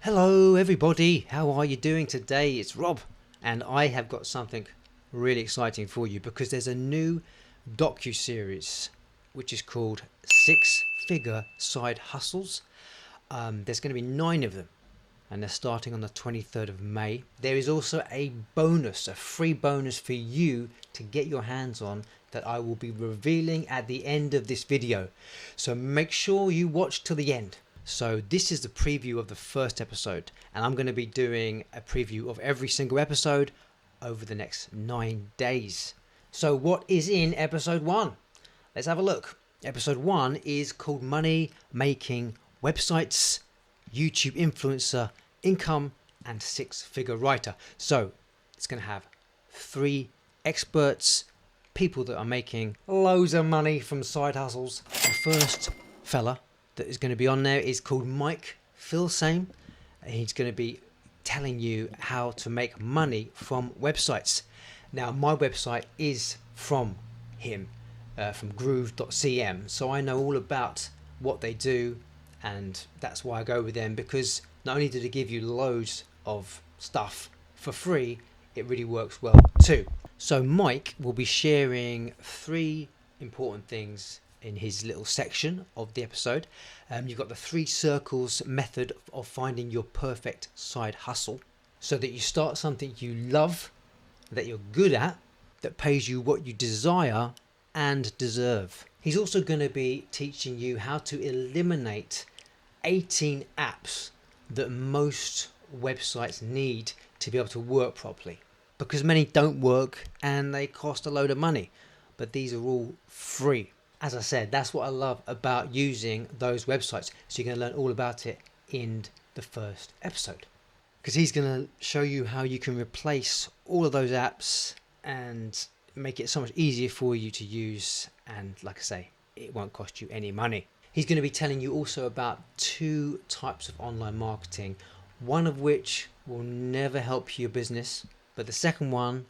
Hello everybody, how are you doing today? It's Rob and I have got something really exciting for you because there's a new docuseries which is called Six Figure Side Hustles. There's going to be 9 of them and they're starting on the 23rd of May. There is also a bonus, a free bonus for you to get your hands on that I will be revealing at the end of this video. So make sure you watch till the end. So this is the preview of the first episode and I'm going to be doing a preview of every single episode over the next 9 days. So what is in episode 1? Let's have a look. Episode 1 is called Money Making Websites, YouTube Influencer, Income and 6-Figure Writer. So it's going to have 3 experts, people that are making loads of money from side hustles. The first fella that is going to be on there is called Mike Filsaime. He's going to be telling you how to make money from websites. Now my website is from him, from groove.cm, so I know all about what they do and that's why I go with them, because not only do they give you loads of stuff for free, it really works well too. So Mike will be sharing 3 important things in his little section of the episode. You've got the 3 circles method of finding your perfect side hustle, so that you start something you love, that you're good at, that pays you what you desire and deserve. He's also going to be teaching you how to eliminate 18 apps that most websites need to be able to work properly, because many don't work and they cost a load of money, but these are all free. As I said, that's what I love about using those websites. So you're going to learn all about it in the first episode, because he's going to show you how you can replace all of those apps and make it so much easier for you to use. And like I say, it won't cost you any money. He's going to be telling you also about 2 types of online marketing, one of which will never help your business, but the second one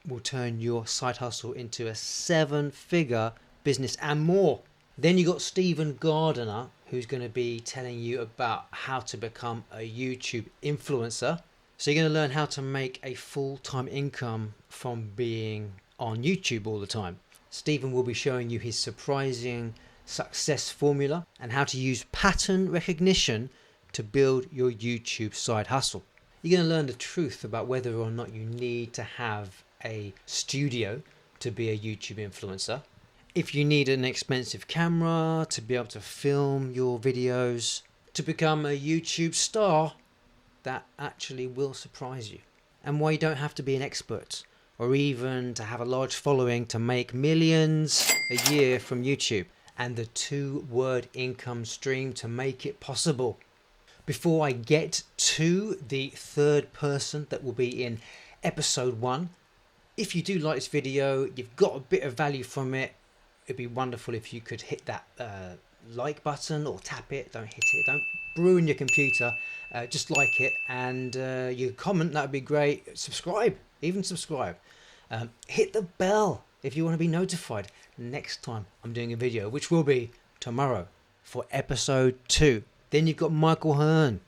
will turn your side hustle into a 7-figure business and more. Then you got Stephen Gardner, who's going to be telling you about how to become a YouTube influencer. So you're going to learn how to make a full-time income from being on YouTube all the time. Stephen will be showing you his surprising success formula and how to use pattern recognition to build your YouTube side hustle. You're going to learn the truth about whether or not you need to have a studio to be a YouTube influencer, if you need an expensive camera to be able to film your videos, to become a YouTube star that actually will surprise you, and why you don't have to be an expert or even to have a large following to make millions a year from YouTube, and the 2-word income stream to make it possible. Before I get to the third person that will be in episode 1, if you do like this video, you've got a bit of value from it, it'd be wonderful if you could hit that like button or tap it. Don't hit it, don't ruin your computer, just like it, and you comment, that would be great. Subscribe, even subscribe. Hit the bell if you want to be notified next time I'm doing a video, which will be tomorrow for episode 2. Then you've got Michael Hearne,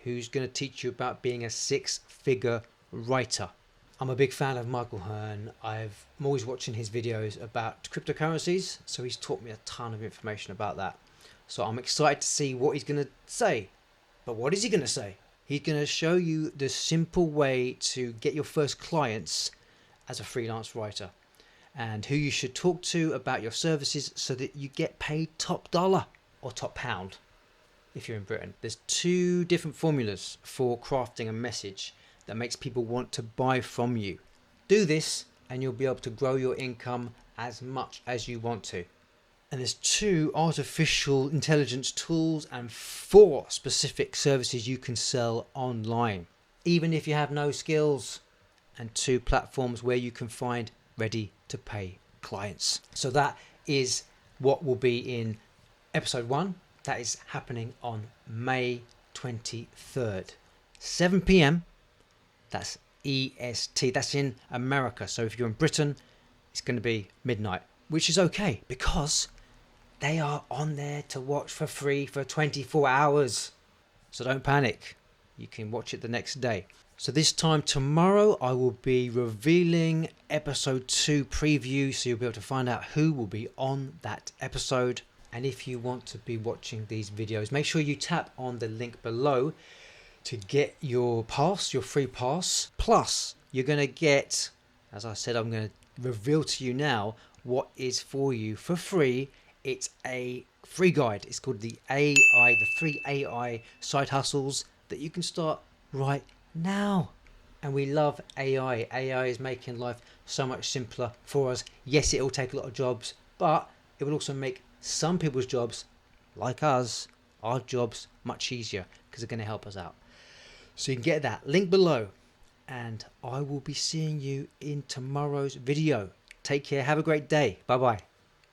who's going to teach you about being a 6-figure writer. I'm a big fan of Michael Hearne. I'm always watching his videos about cryptocurrencies, so he's taught me a ton of information about that. So I'm excited to see what he's going to say. But what is he going to say? He's going to show you the simple way to get your first clients as a freelance writer, and who you should talk to about your services so that you get paid top dollar or top pound if you're in Britain. There's 2 different formulas for crafting a message that makes people want to buy from you. Do this and you'll be able to grow your income as much as you want to. And there's 2 artificial intelligence tools and 4 specific services you can sell online, even if you have no skills, and 2 platforms where you can find ready to pay clients. So that is what will be in episode 1. That is happening on May 23rd, 7 p.m. That's EST. That's in America. So if you're in Britain, it's going to be midnight, which is okay because they are on there to watch for free for 24 hours. So don't panic. you can watch it the next day. So this time tomorrow I will be revealing episode 2 preview, so you'll be able to find out who will be on that episode. And if you want to be watching these videos, make sure you tap on the link below to get your pass, your free pass. Plus you're going to get, as I said, I'm going to reveal to you now what is for you for free. It's a free guide. It's called the 3 AI side hustles that you can start right now. And we love AI. AI is making life so much simpler for us. Yes, it will take a lot of jobs, but it will also make some people's jobs, like us, our jobs, much easier, because they're going to help us out. So you can get that link below, and I will be seeing you in tomorrow's video. Take care. Have a great day. Bye bye.